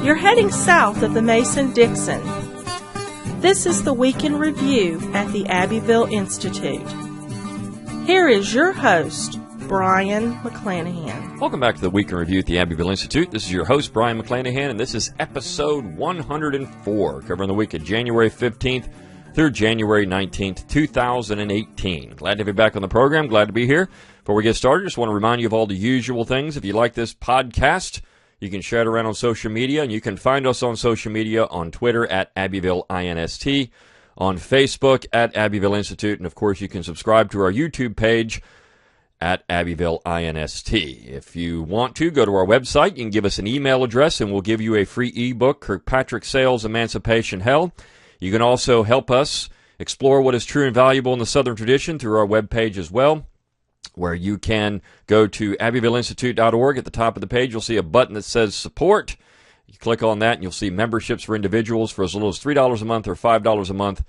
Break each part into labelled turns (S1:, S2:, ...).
S1: You're heading south of the Mason-Dixon. This is the Week in Review at the Abbeville Institute. Here is your host, Brian McClanahan.
S2: Welcome back to the Week in Review at the Abbeville Institute. This is your host, Brian McClanahan, and this is episode 104, covering the week of January 15th through January 19th, 2018. Glad to have you back on the program. Glad to be here. Before we get started, just want to remind you of all the usual things. If you like this podcast, you can share it around on social media, and you can find us on social media on Twitter at Abbeville INST, on Facebook at Abbeville Institute, and of course you can subscribe to our YouTube page at Abbeville INST. If you want to, go to our website. You can give us an email address, and we'll give you a free ebook, Kirkpatrick Sale's Emancipation Hell. You can also help us explore what is true and valuable in the Southern tradition through our webpage as well, where you can go to abbevilleinstitute.org. At the top of the page, you'll see a button that says Support. You click on that, and you'll see memberships for individuals for as little as $3 a month or $5 a month.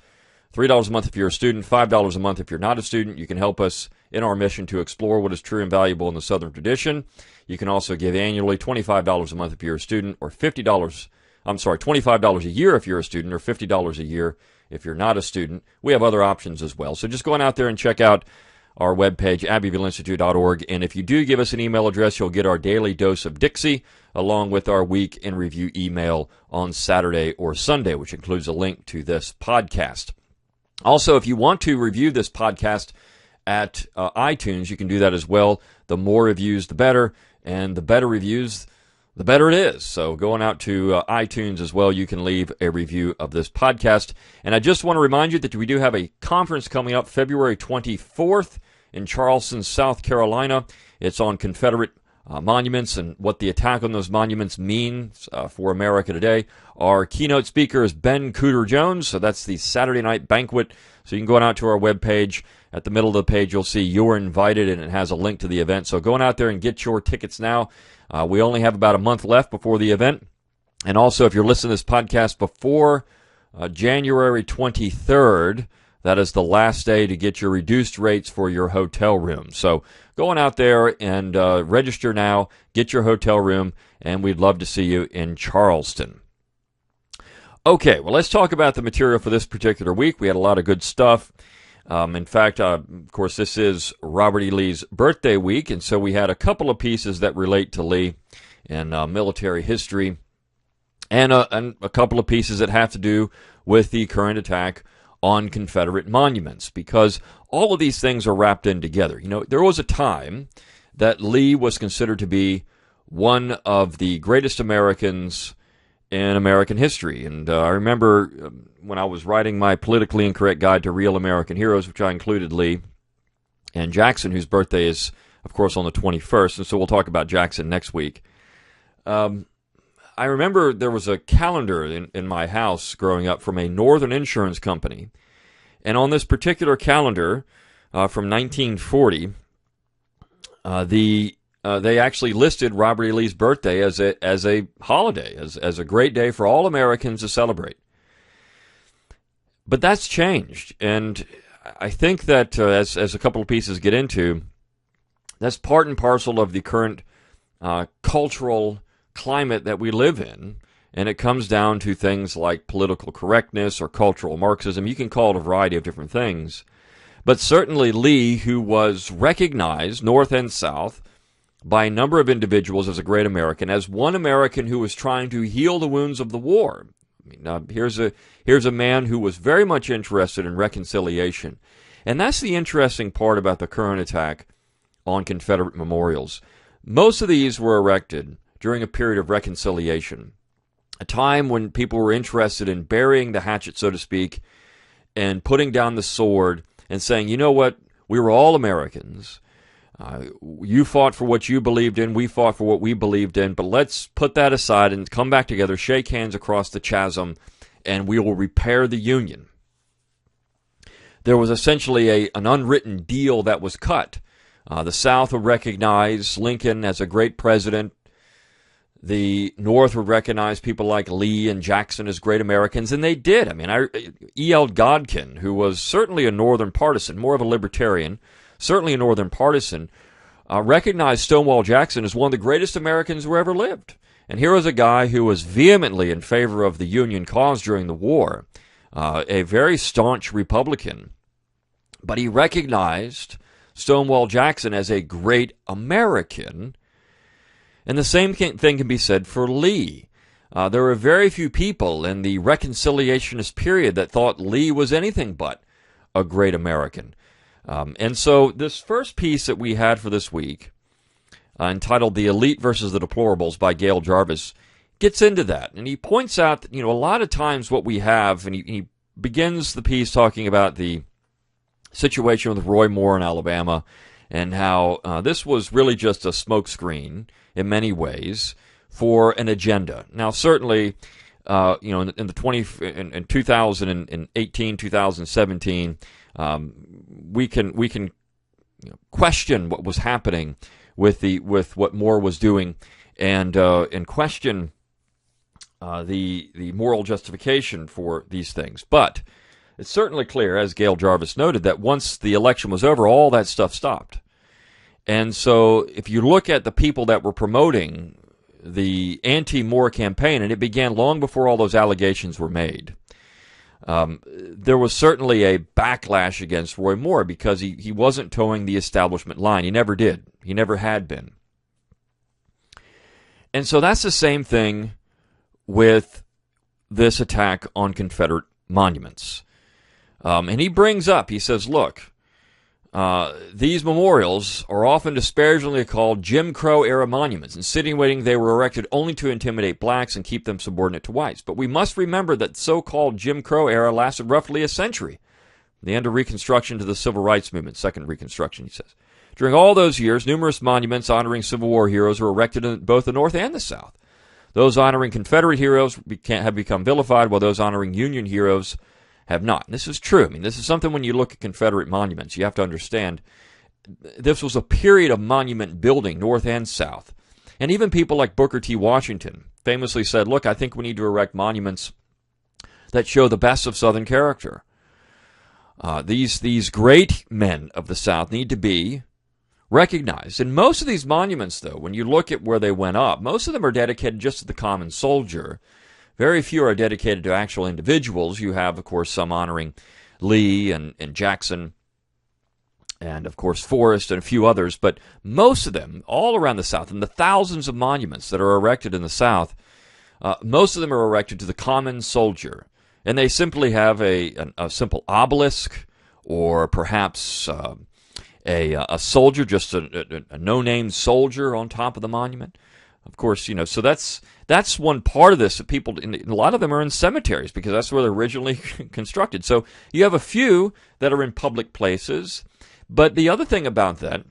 S2: $3 a month if you're a student, $5 a month if you're not a student. You can help us in our mission to explore what is true and valuable in the Southern tradition. You can also give annually $25 a month if you're a student, or $25 a year if you're a student, or $50 a year if you're not a student. We have other options as well. So just go on out there and check out our webpage, abbevilleinstitute.org. And if you do give us an email address, you'll get our daily dose of Dixie, along with our Week in Review email on Saturday or Sunday, which includes a link to this podcast. Also, if you want to review this podcast at iTunes, you can do that as well. The more reviews, the better, and the better reviews, the better it is. So going out to iTunes as well, you can leave a review of this podcast. And I just want to remind you that we do have a conference coming up February 24th in Charleston, South Carolina. It's on Confederate monuments and what the attack on those monuments means for America today. Our keynote speaker is Ben Cooter Jones, so that's the Saturday night banquet. So you can go on out to our webpage. At the middle of the page, you'll see You're Invited, and it has a link to the event. So go on out there and get your tickets now. We only have about a month left before the event. And also, if you're listening to this podcast before January 23rd, that is the last day to get your reduced rates for your hotel room. So go on out there and register now, get your hotel room, and we'd love to see you in Charleston. Okay, well, let's talk about the material for this particular week. We had a lot of good stuff. In fact, of course, this is Robert E. Lee's birthday week, and so we had a couple of pieces that relate to Lee in military history, and a couple of pieces that have to do with the current attack on Confederate monuments, because all of these things are wrapped in together. You know, there was a time that Lee was considered to be one of the greatest Americans in American history. And I remember when I was writing my politically incorrect guide to real American heroes, which I included Lee and Jackson, whose birthday is, of course, on the 21st, and so we'll talk about Jackson next week. I remember there was a calendar in my house growing up from a Northern insurance company, and on this particular calendar from 1940, they actually listed Robert E. Lee's birthday as a holiday, as a great day for all Americans to celebrate. But that's changed, and I think that as a couple of pieces get into, that's part and parcel of the current cultural climate that we live in, and it comes down to things like political correctness or cultural Marxism. You can call it a variety of different things, but certainly Lee, who was recognized North and South by a number of individuals as a great American, as one American who was trying to heal the wounds of the war. I mean, here's a man who was very much interested in reconciliation, and that's the interesting part about the current attack on Confederate memorials. Most of these were erected during a period of reconciliation, a time when people were interested in burying the hatchet, so to speak, and putting down the sword and saying, you know what, we were all Americans. You fought for what you believed in, we fought for what we believed in, but let's put that aside and come back together, shake hands across the chasm, and we will repair the Union. There was essentially an unwritten deal that was cut. The South would recognize Lincoln as a great president. The North would recognize people like Lee and Jackson as great Americans, and they did. I mean, E.L. Godkin, who was certainly a Northern partisan, more of a libertarian, certainly a Northern partisan, recognized Stonewall Jackson as one of the greatest Americans who ever lived. And here was a guy who was vehemently in favor of the Union cause during the war, a very staunch Republican. But he recognized Stonewall Jackson as a great American. And the same thing can be said for Lee. There were very few people in the Reconciliationist period that thought Lee was anything but a great American. And so this first piece that we had for this week, entitled The Elite versus the Deplorables by Gail Jarvis, gets into that. And he points out that, a lot of times what we have, and he begins the piece talking about the situation with Roy Moore in Alabama and how this was really just a smokescreen in many ways for an agenda. Now, certainly, in 2018, 2017, we can question what was happening with what Moore was doing, and question the moral justification for these things. But it's certainly clear, as Gail Jarvis noted, that once the election was over, all that stuff stopped. And so if you look at the people that were promoting the anti-Moore campaign, and it began long before all those allegations were made, there was certainly a backlash against Roy Moore because he wasn't towing the establishment line. He never did. He never had been. And so that's the same thing with this attack on Confederate monuments. And he brings up, he says, look, these memorials are often disparagingly called Jim Crow-era monuments, insinuating they were erected only to intimidate blacks and keep them subordinate to whites. But we must remember that so-called Jim Crow era lasted roughly a century, from the end of Reconstruction to the Civil Rights Movement, Second Reconstruction, he says. During all those years, numerous monuments honoring Civil War heroes were erected in both the North and the South. Those honoring Confederate heroes have become vilified, while those honoring Union heroes have not. And this is true. I mean, this is something when you look at Confederate monuments, you have to understand this was a period of monument building, North and South. And even people like Booker T. Washington famously said, look, I think we need to erect monuments that show the best of Southern character. These great men of the South need to be recognized. And most of these monuments, though, when you look at where they went up, most of them are dedicated just to the common soldier. Very few are dedicated to actual individuals. You have, of course, some honoring Lee and Jackson and, of course, Forrest and a few others. But most of them, all around the South, and the thousands of monuments that are erected in the South, most of them are erected to the common soldier. And they simply have a simple obelisk or perhaps a soldier, just a no-name soldier on top of the monument. Of course, so that's one part of this that people, a lot of them are in cemeteries because that's where they're originally constructed. So you have a few that are in public places, but the other thing about that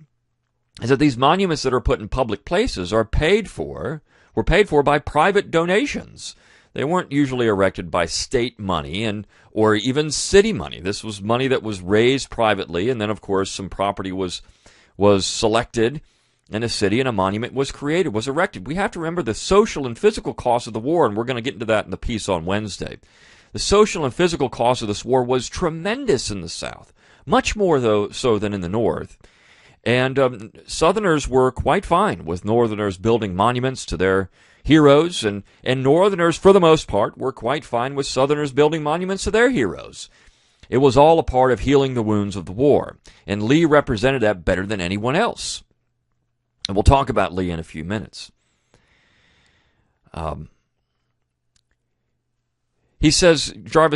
S2: is that these monuments that are put in public places were paid for by private donations. They weren't usually erected by state money or even city money. This was money that was raised privately, and then, of course, some property was selected in a city, and a monument was created, was erected. We have to remember the social and physical cost of the war, and we're going to get into that in the piece on Wednesday. The social and physical cost of this war was tremendous in the South, much more so than in the North. And Southerners were quite fine with Northerners building monuments to their heroes, and Northerners, for the most part, were quite fine with Southerners building monuments to their heroes. It was all a part of healing the wounds of the war, and Lee represented that better than anyone else. And we'll talk about Lee in a few minutes. Jarvis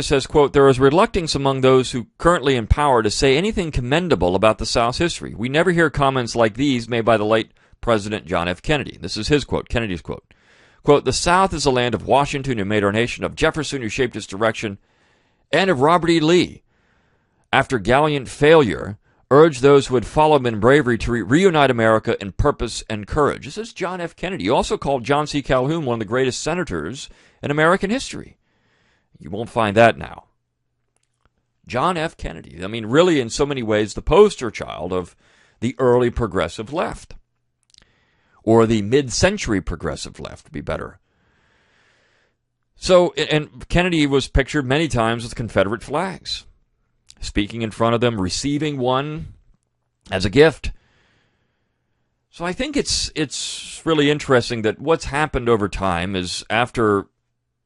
S2: says, quote, there is reluctance among those who currently in power to say anything commendable about the South's history. We never hear comments like these made by the late President John F. Kennedy. This is his quote, Kennedy's quote. Quote, the South is the land of Washington, who made our nation, of Jefferson, who shaped its direction, and of Robert E. Lee. After gallant failure, urged those who had followed him in bravery to reunite America in purpose and courage. This is John F. Kennedy. He also called John C. Calhoun one of the greatest senators in American history. You won't find that now. John F. Kennedy. I mean, really, in so many ways, the poster child of the early progressive left. Or the mid-century progressive left, to be better. So, and Kennedy was pictured many times with Confederate flags, speaking in front of them, receiving one as a gift. So I think it's really interesting that what's happened over time is after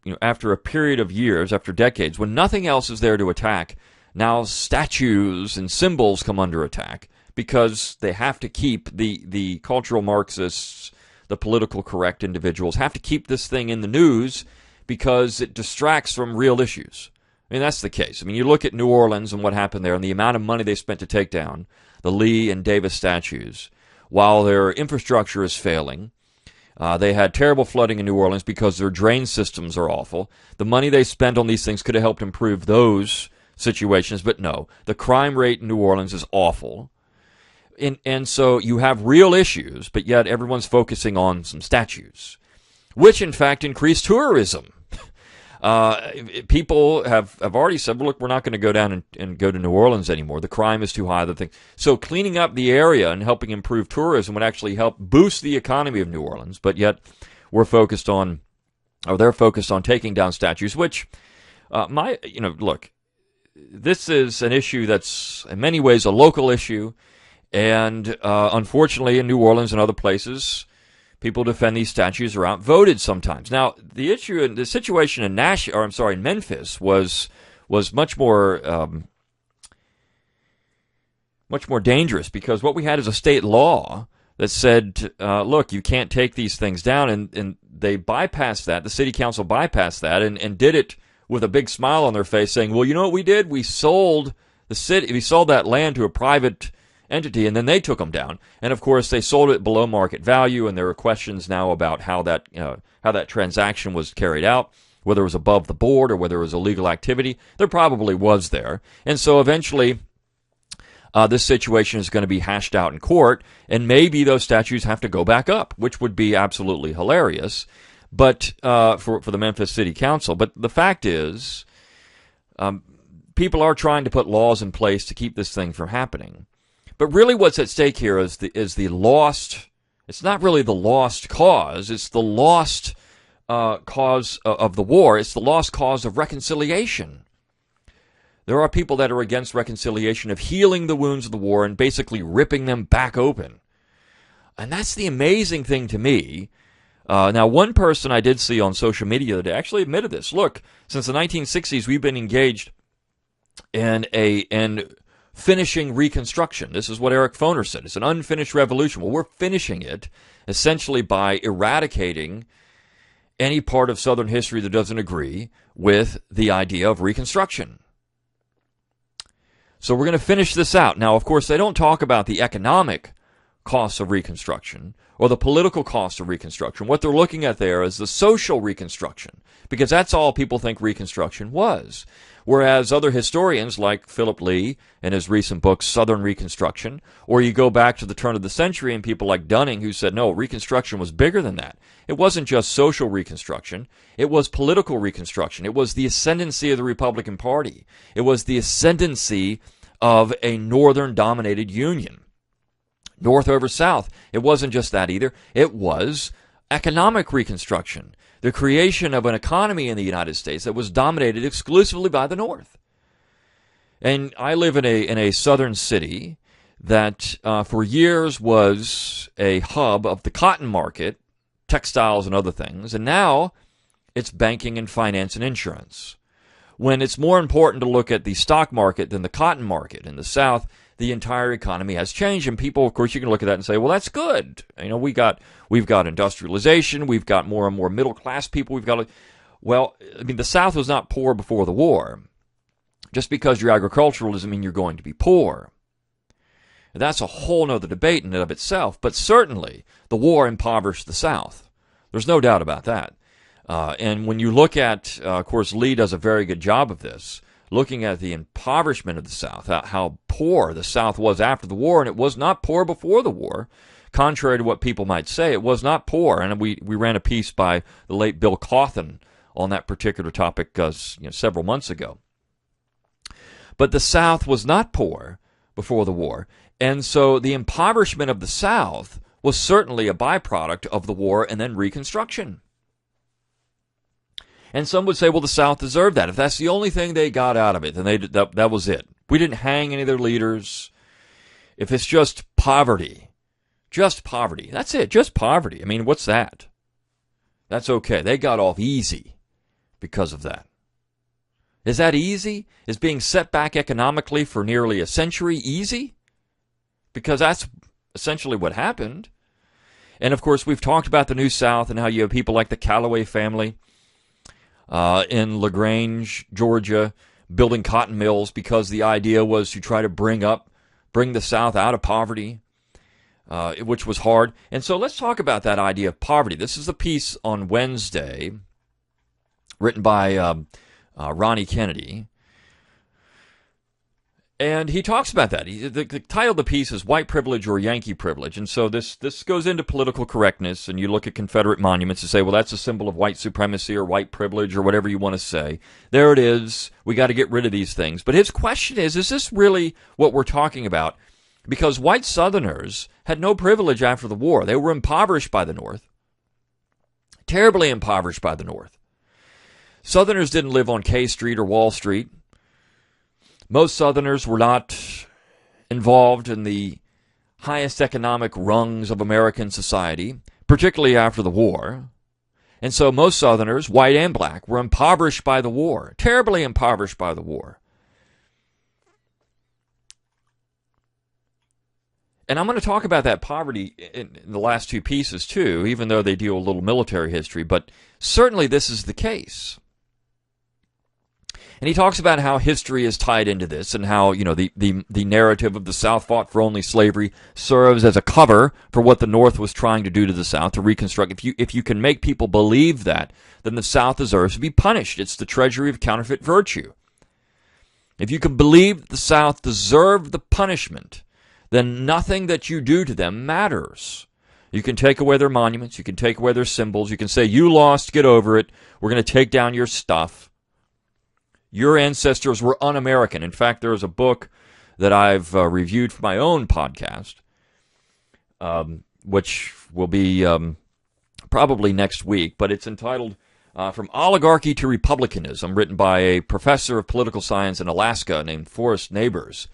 S2: a period of years, after decades, when nothing else is there to attack, now statues and symbols come under attack because they have to keep the cultural Marxists, the political correct individuals, have to keep this thing in the news because it distracts from real issues. I mean, that's the case. I mean, you look at New Orleans and what happened there and the amount of money they spent to take down the Lee and Davis statues while their infrastructure is failing. They had terrible flooding in New Orleans because their drain systems are awful. The money they spent on these things could have helped improve those situations, but no. The crime rate in New Orleans is awful. And so you have real issues, but yet everyone's focusing on some statues, which in fact increase tourism. People have already said, well, look, we're not going to go down and go to New Orleans anymore. The crime is too high. So cleaning up the area and helping improve tourism would actually help boost the economy of New Orleans. But yet they're focused on taking down statues, which, look, this is an issue that's in many ways a local issue. And unfortunately, in New Orleans and other places, people defend these statues are outvoted sometimes. Now, the situation in Memphis was much more dangerous because what we had is a state law that said, look, you can't take these things down, and they bypassed that. The city council bypassed that and did it with a big smile on their face, saying, well, you know what we did? We sold that land to a private entity, and then they took them down. And of course, they sold it below market value, and there are questions now about how that transaction was carried out, whether it was above the board or whether it was illegal activity. There probably was there. And so eventually, this situation is going to be hashed out in court, and maybe those statues have to go back up, which would be absolutely hilarious. But for the Memphis City Council. But the fact is, people are trying to put laws in place to keep this thing from happening. But really what's at stake here is the lost, it's not really the lost cause, it's the lost cause of the war, it's the lost cause of reconciliation. There are people that are against reconciliation, of healing the wounds of the war and basically ripping them back open. And that's the amazing thing to me. Now, one person I did see on social media that actually admitted this. Look, since the 1960s, we've been engaged in finishing Reconstruction. This is what Eric Foner said. It's an unfinished revolution. Well, we're finishing it essentially by eradicating any part of Southern history that doesn't agree with the idea of Reconstruction. So we're going to finish this out. Now, of course, they don't talk about the economic costs of Reconstruction or the political costs of Reconstruction. What they're looking at there is the social Reconstruction, because that's all people think Reconstruction was. Whereas other historians like Philip Lee in his recent book, Southern Reconstruction, or you go back to the turn of the century and people like Dunning who said, no, Reconstruction was bigger than that. It wasn't just social Reconstruction. It was political Reconstruction. It was the ascendancy of the Republican Party. It was the ascendancy of a Northern-dominated Union. North over South. It wasn't just that either. It was economic Reconstruction. The creation of an economy in the United States that was dominated exclusively by the North. And I live in a southern city that for years was a hub of the cotton market, textiles and other things, and now it's banking and finance and insurance. When it's more important to look at the stock market than the cotton market in the South, the entire economy has changed, and people, of course, you can look at that and say, well, that's good. You know, we've got industrialization, we've got more and more middle class people, well, I mean, the South was not poor before the war. Just because you're agricultural doesn't mean you're going to be poor. And that's a whole other debate in and of itself, but certainly the war impoverished the South. There's no doubt about that. And when you look at, of course, Lee does a very good job of this, looking at the impoverishment of the South, how poor the South was after the war, and it was not poor before the war. Contrary to what people might say, it was not poor. And we ran a piece by the late Bill Cawthon on that particular topic several months ago. But the South was not poor before the war. And so the impoverishment of the South was certainly a byproduct of the war and then Reconstruction. And some would say, well, the South deserved that. If that's the only thing they got out of it, then that was it. We didn't hang any of their leaders. If it's just poverty, Just poverty. That's it, just poverty. I mean, what's that? That's okay. They got off easy because of that. Is that easy? Is being set back economically for nearly a century easy? Because that's essentially what happened. And of course, we've talked about the New South and how you have people like the Callaway family in LaGrange, Georgia, building cotton mills because the idea was to try to bring the South out of poverty, which was hard. And so let's talk about that idea of poverty. This is a piece on Wednesday written by Ronnie Kennedy. And he talks about that. The title of the piece is White Privilege or Yankee Privilege. And so this goes into political correctness, and you look at Confederate monuments and say, well, that's a symbol of white supremacy or white privilege or whatever you want to say. There it is. We got to get rid of these things. But his question is this really what we're talking about? Because white Southerners had no privilege after the war. They were impoverished by the North, terribly impoverished by the North. Southerners didn't live on K Street or Wall Street. Most Southerners were not involved in the highest economic rungs of American society, particularly after the war. And so most Southerners, white and black, were impoverished by the war, terribly impoverished by the war. And I'm going to talk about that poverty in the last two pieces too, even though they deal a little military history, but certainly this is the case. And he talks about how history is tied into this and how, the narrative of the South fought for only slavery serves as a cover for what the North was trying to do to the South, to reconstruct. If you can make people believe that, then the South deserves to be punished. It's the treasury of counterfeit virtue. If you can believe the South deserved the punishment, then nothing that you do to them matters. You can take away their monuments. You can take away their symbols. You can say, you lost, get over it. We're going to take down your stuff. Your ancestors were un-American. In fact, there is a book that I've reviewed for my own podcast, which will be probably next week, but it's entitled From Oligarchy to Republicanism, written by a professor of political science in Alaska named Forrest Neighbors.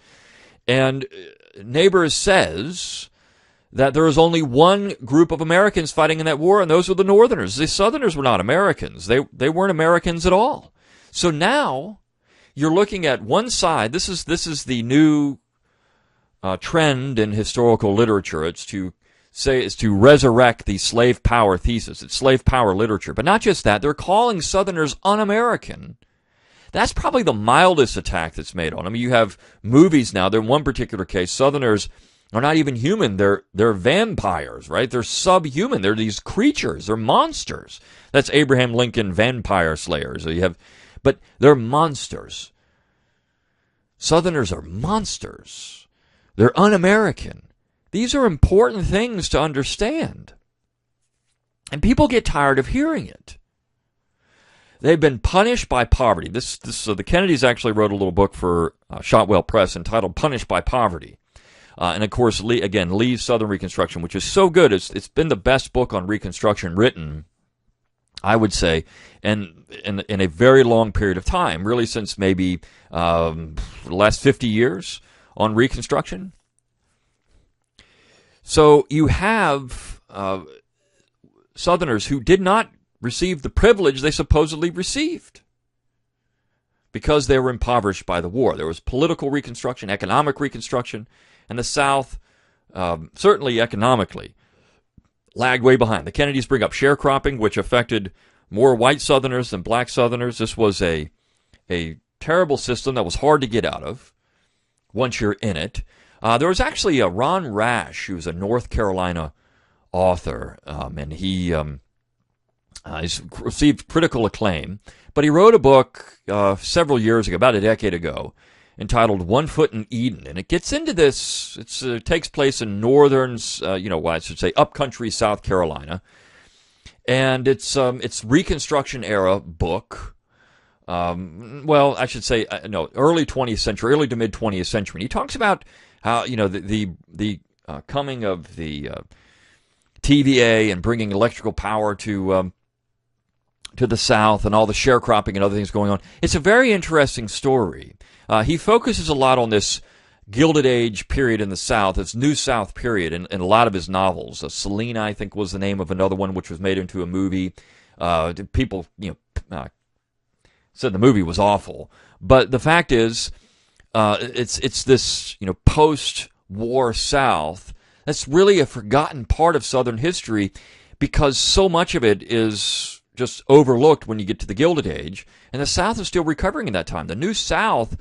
S2: And Neighbors says that there is only one group of Americans fighting in that war, and those were the Northerners. The Southerners were not Americans. They weren't Americans at all. So now you're looking at one side. This is the new trend in historical literature. It's to resurrect the slave power thesis. It's slave power literature. But not just that, they're calling Southerners un-American. That's probably the mildest attack that's made on them. You have movies now. In one particular case, Southerners are not even human. They're vampires, right? They're subhuman. They're these creatures. They're monsters. That's Abraham Lincoln Vampire Slayers. But they're monsters. Southerners are monsters. They're un-American. These are important things to understand. And people get tired of hearing it. They've been punished by poverty. So the Kennedys actually wrote a little book for Shotwell Press entitled Punished by Poverty. And of course, Lee's Southern Reconstruction, which is so good. It's been the best book on Reconstruction written, I would say, in a very long period of time, really since maybe the last 50 years on Reconstruction. So you have Southerners who did not receive the privilege they supposedly received because they were impoverished by the war. There was political Reconstruction, economic Reconstruction, and the South, certainly economically, lagged way behind. The Kennedys bring up sharecropping, which affected more white Southerners than black Southerners. This was a terrible system that was hard to get out of once you're in it. There was actually a Ron Rash, who's a North Carolina author, and he he's received critical acclaim. But he wrote a book several years ago, about a decade ago, entitled One Foot in Eden. And it gets into this. It takes place in northern, I should say, upcountry South Carolina. And it's Reconstruction era book. I should say, early 20th century, early to mid 20th century. And he talks about how, the coming of the TVA and bringing electrical power to the South and all the sharecropping and other things going on. It's a very interesting story. He focuses a lot on this Gilded Age period in the South, this New South period in a lot of his novels. Selena, I think, was the name of another one, which was made into a movie. People, said the movie was awful, but the fact is, it's this post-war South that's really a forgotten part of Southern history, because so much of it is just overlooked when you get to the Gilded Age, and the South is still recovering in that time. The New South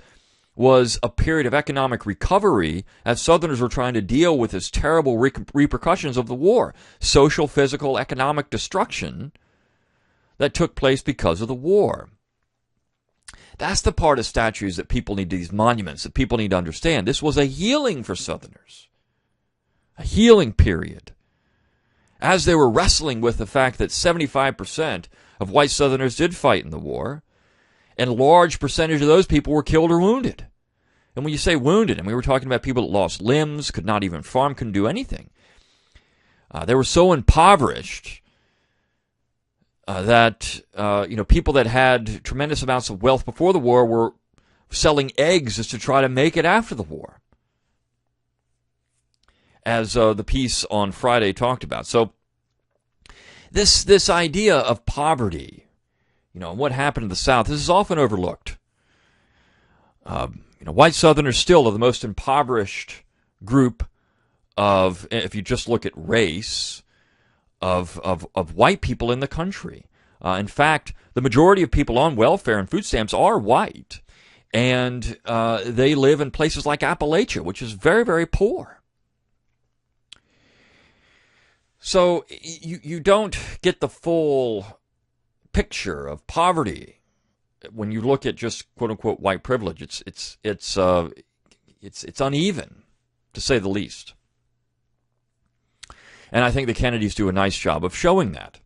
S2: was a period of economic recovery as Southerners were trying to deal with this terrible repercussions of the war, social, physical, economic destruction that took place because of the war. That's the part of statues that people need, these monuments, that people need to understand. This was a healing for Southerners, a healing period, as they were wrestling with the fact that 75% of white Southerners did fight in the war, and a large percentage of those people were killed or wounded. And when you say wounded, and we were talking about people that lost limbs, could not even farm, couldn't do anything. They were so impoverished that people that had tremendous amounts of wealth before the war were selling eggs just to try to make it after the war, as the piece on Friday talked about. So this idea of poverty, what happened in the South, this is often overlooked. White Southerners still are the most impoverished group of, if you just look at race, of white people in the country. In fact, the majority of people on welfare and food stamps are white, and they live in places like Appalachia, which is very, very poor. So you don't get the full picture of poverty when you look at just quote unquote white privilege. It's uneven, to say the least. And I think the Kennedys do a nice job of showing that.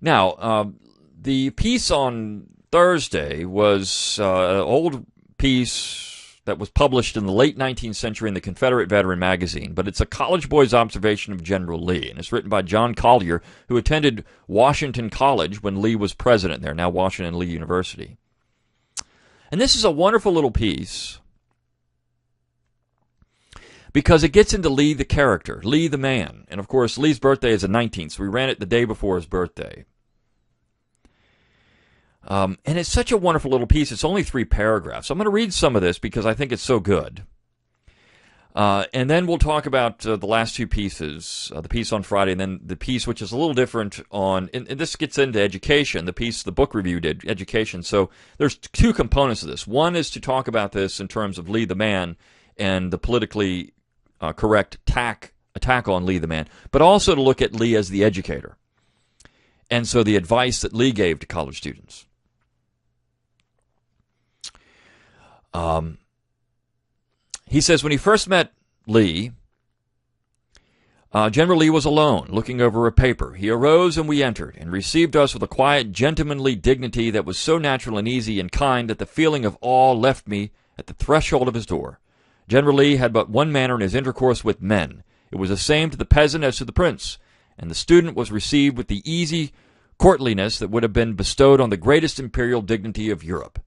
S2: Now, the piece on Thursday was an old piece that was published in the late 19th century in the Confederate Veteran magazine, but it's a college boy's observation of General Lee, and it's written by John Collier, who attended Washington College when Lee was president there, now Washington Lee University. And this is a wonderful little piece because it gets into Lee the character, Lee the man. And of course, Lee's birthday is the 19th, so we ran it the day before his birthday. And it's such a wonderful little piece. It's only 3 paragraphs. I'm going to read some of this because I think it's so good. And then we'll talk about the last 2 pieces, the piece on Friday, and then the piece which is a little different on, and this gets into education, the piece the book review did, education. So there's 2 components of this. One is to talk about this in terms of Lee the man and the politically correct attack on Lee the man, but also to look at Lee as the educator. And so the advice that Lee gave to college students. He says, when he first met Lee, General Lee was alone, looking over a paper. He arose and we entered, and received us with a quiet, gentlemanly dignity that was so natural and easy and kind that the feeling of awe left me at the threshold of his door. General Lee had but one manner in his intercourse with men. It was the same to the peasant as to the prince, and the student was received with the easy courtliness that would have been bestowed on the greatest imperial dignity of Europe.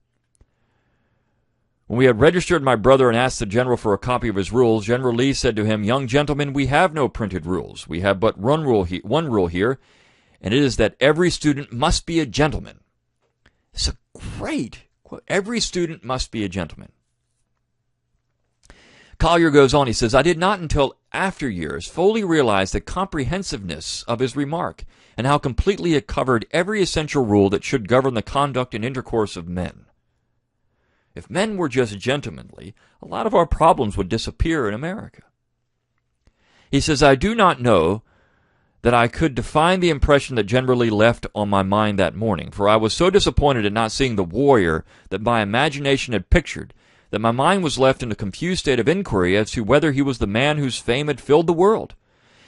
S2: When we had registered my brother and asked the general for a copy of his rules, General Lee said to him, "Young gentleman, we have no printed rules. We have but one rule here, and it is that every student must be a gentleman." It's a great quote. Every student must be a gentleman. Collier goes on, he says, "I did not until after years fully realize the comprehensiveness of his remark, and how completely it covered every essential rule that should govern the conduct and intercourse of men. If men were just gentlemanly, a lot of our problems would disappear in America." He says, "I do not know that I could define the impression that General Lee left on my mind that morning, for I was so disappointed at not seeing the warrior that my imagination had pictured, that my mind was left in a confused state of inquiry as to whether he was the man whose fame had filled the world.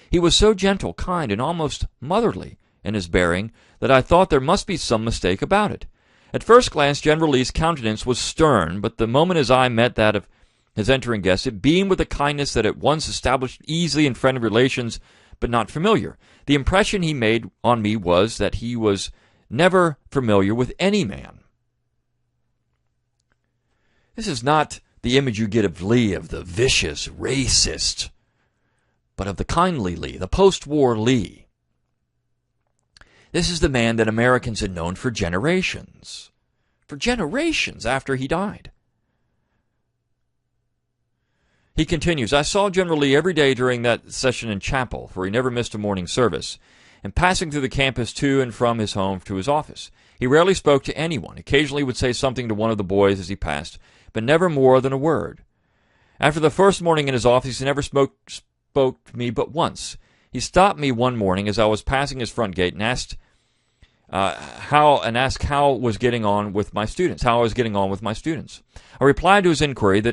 S2: He was so gentle, kind, and almost motherly in his bearing that I thought there must be some mistake about it. At first glance, General Lee's countenance was stern, but the moment his eye met that of his entering guest, it beamed with a kindness that at once established easy and friendly relations, but not familiar. The impression he made on me was that he was never familiar with any man." This is not the image you get of Lee, of the vicious racist, but of the kindly Lee, the post-war Lee. This is the man that Americans had known for generations after he died. He continues, I saw General Lee every day during that session in chapel, for he never missed a morning service, and passing through the campus to and from his home to his office. He rarely spoke to anyone. Occasionally would say something to one of the boys as he passed, but never more than a word. After the first morning in his office, he never spoke to me but once. He stopped me one morning as I was passing his front gate and asked how I was getting on with my students. I replied to his inquiry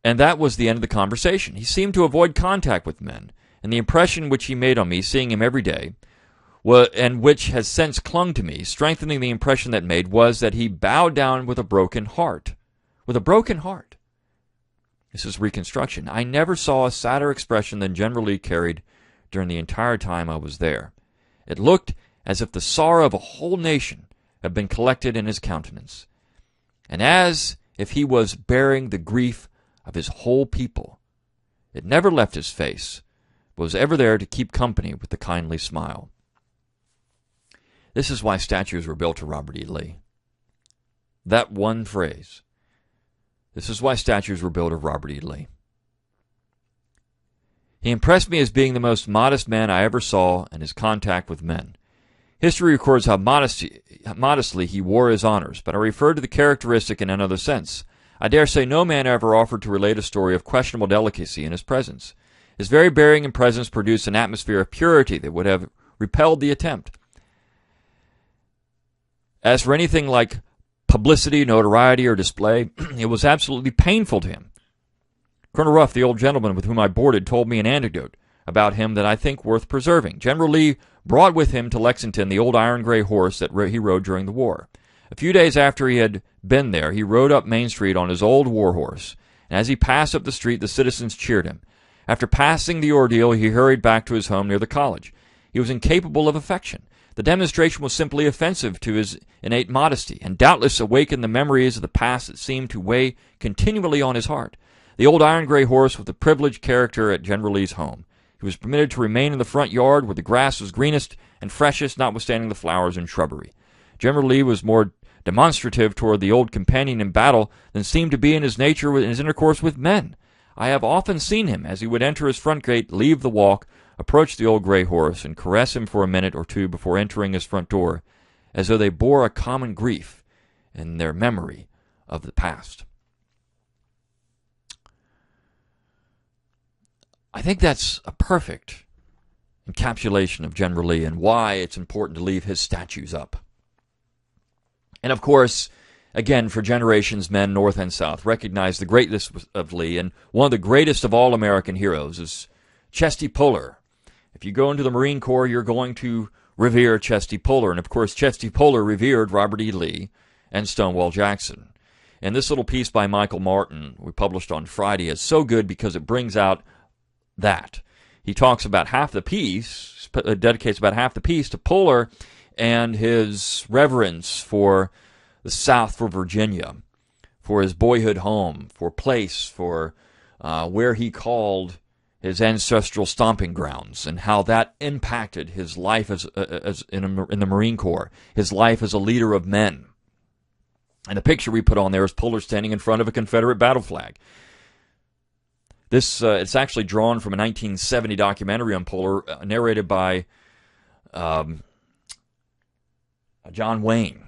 S2: and that was the end of the conversation. He seemed to avoid contact with men, and the impression which he made on me, seeing him every day, and which has since clung to me, strengthening the impression that made, was that he bowed down with a broken heart. With a broken heart. This is Reconstruction. I never saw a sadder expression than General Lee carried during the entire time I was there. It looked as if the sorrow of a whole nation had been collected in his countenance, and as if he was bearing the grief of his whole people. It never left his face, but was ever there to keep company with the kindly smile. This is why statues were built to Robert E. Lee. That one phrase. This is why statues were built of Robert E. Lee. He impressed me as being the most modest man I ever saw in his contact with men. History records how modestly he wore his honors, but I refer to the characteristic in another sense. I dare say no man ever offered to relate a story of questionable delicacy in his presence. His very bearing and presence produced an atmosphere of purity that would have repelled the attempt. As for anything like publicity, notoriety, or display, it was absolutely painful to him. Colonel Ruff, the old gentleman with whom I boarded, told me an anecdote about him that I think worth preserving. General Lee brought with him to Lexington the old iron-gray horse that he rode during the war. A few days after he had been there, he rode up Main Street on his old war horse, and as he passed up the street, the citizens cheered him. After passing the ordeal, he hurried back to his home near the college. He was incapable of affection. The demonstration was simply offensive to his innate modesty, and doubtless awakened the memories of the past that seemed to weigh continually on his heart. The old iron-gray horse was the privileged character at General Lee's home. He was permitted to remain in the front yard where the grass was greenest and freshest, notwithstanding the flowers and shrubbery. General Lee was more demonstrative toward the old companion in battle than seemed to be in his nature in his intercourse with men. I have often seen him, as he would enter his front gate, leave the walk, approach the old gray horse, and caress him for a minute or two before entering his front door, as though they bore a common grief in their memory of the past. I think that's a perfect encapsulation of General Lee and why it's important to leave his statues up. And of course, again, for generations, men, North and South, recognized the greatness of Lee, and one of the greatest of all American heroes is Chesty Polar. If you go into the Marine Corps, you're going to revere Chesty Polar. And of course, Chesty Polar revered Robert E. Lee and Stonewall Jackson. And this little piece by Michael Martin we published on Friday is so good because it brings out that. He talks about half the piece, dedicates about half the piece to Polar and his reverence for the South, for Virginia, for his boyhood home, for place, for where he called his ancestral stomping grounds, and how that impacted his life as in the Marine Corps, his life as a leader of men. And the picture we put on there is Polar standing in front of a Confederate battle flag. This it's actually drawn from a 1970 documentary on Polar, narrated by John Wayne.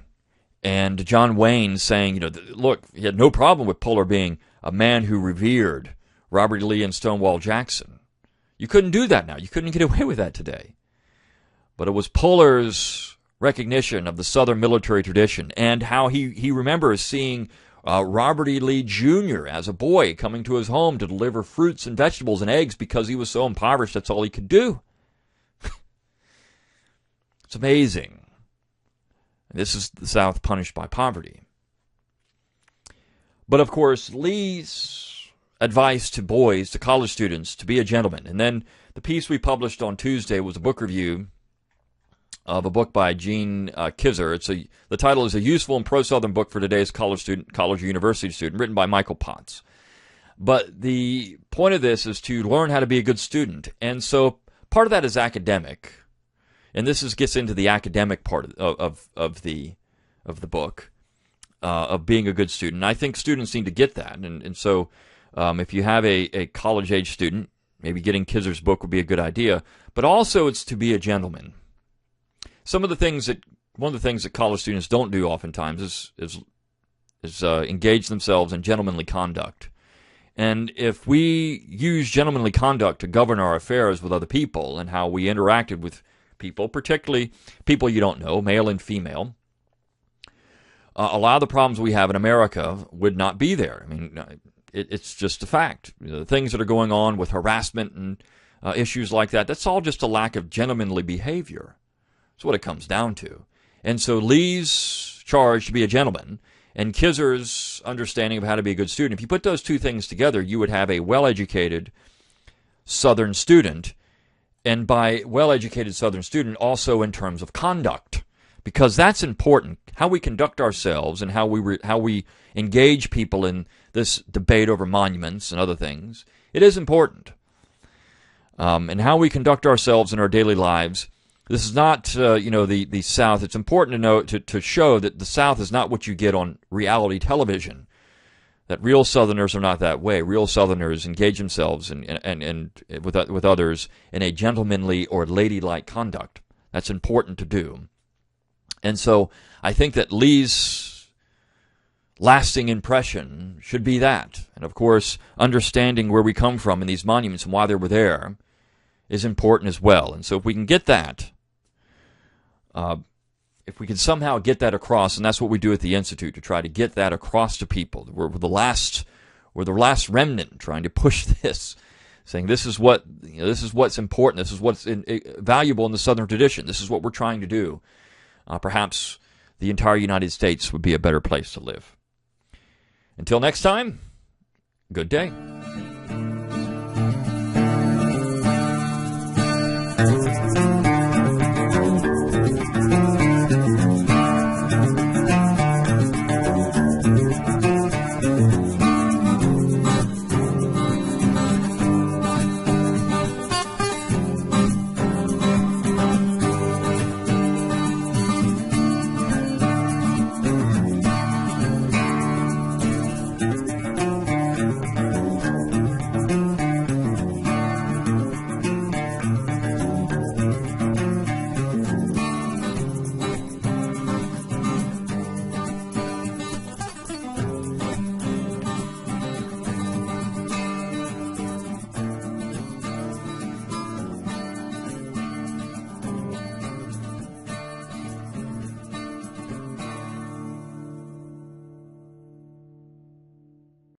S2: And John Wayne saying, look, he had no problem with Polar being a man who revered Robert E. Lee and Stonewall Jackson. You couldn't do that now. You couldn't get away with that today. But it was Polar's recognition of the Southern military tradition and how he remembers seeing Robert E. Lee Jr. as a boy coming to his home to deliver fruits and vegetables and eggs because he was so impoverished that's all he could do. It's amazing. This is the South punished by poverty. But of course, Lee's advice to boys, to college students, to be a gentleman. And then the piece we published on Tuesday was a book review of a book by Gene Kizer. The title is A Useful and Pro-Southern Book for Today's College or University Student, written by Michael Potts. But the point of this is to learn how to be a good student. And so part of that is academic. And this gets into the academic part of the book, of being a good student. And I think students need to get that. And so if you have a college-age student, maybe getting Kizer's book would be a good idea. But also it's to be a gentleman. One of the things that college students don't do oftentimes is engage themselves in gentlemanly conduct. And if we use gentlemanly conduct to govern our affairs with other people and how we interacted with people, particularly people you don't know, male and female, a lot of the problems we have in America would not be there. I mean, it's just a fact. The things that are going on with harassment and issues like that, that's all just a lack of gentlemanly behavior. That's what it comes down to. And so Lee's charge to be a gentleman and Kizer's understanding of how to be a good student, if you put those two things together, you would have a well-educated Southern student, and by well-educated Southern student, also in terms of conduct, because that's important. How we conduct ourselves and how we engage people in this debate over monuments and other things, it is important. And how we conduct ourselves in our daily lives. This is not, the South. It's important to know, to show that the South is not what you get on reality television. That real Southerners are not that way. Real Southerners engage themselves and with others in a gentlemanly or ladylike conduct. That's important to do. And so I think that Lee's lasting impression should be that. And of course, understanding where we come from in these monuments and why they were there is important as well. And so if we can get that, if we can somehow get that across, and that's what we do at the Institute, to try to get that across to people. We're the last remnant trying to push this, saying this is what's important, this is what's valuable in the Southern tradition, this is what we're trying to do. Perhaps the entire United States would be a better place to live. Until next time, good day.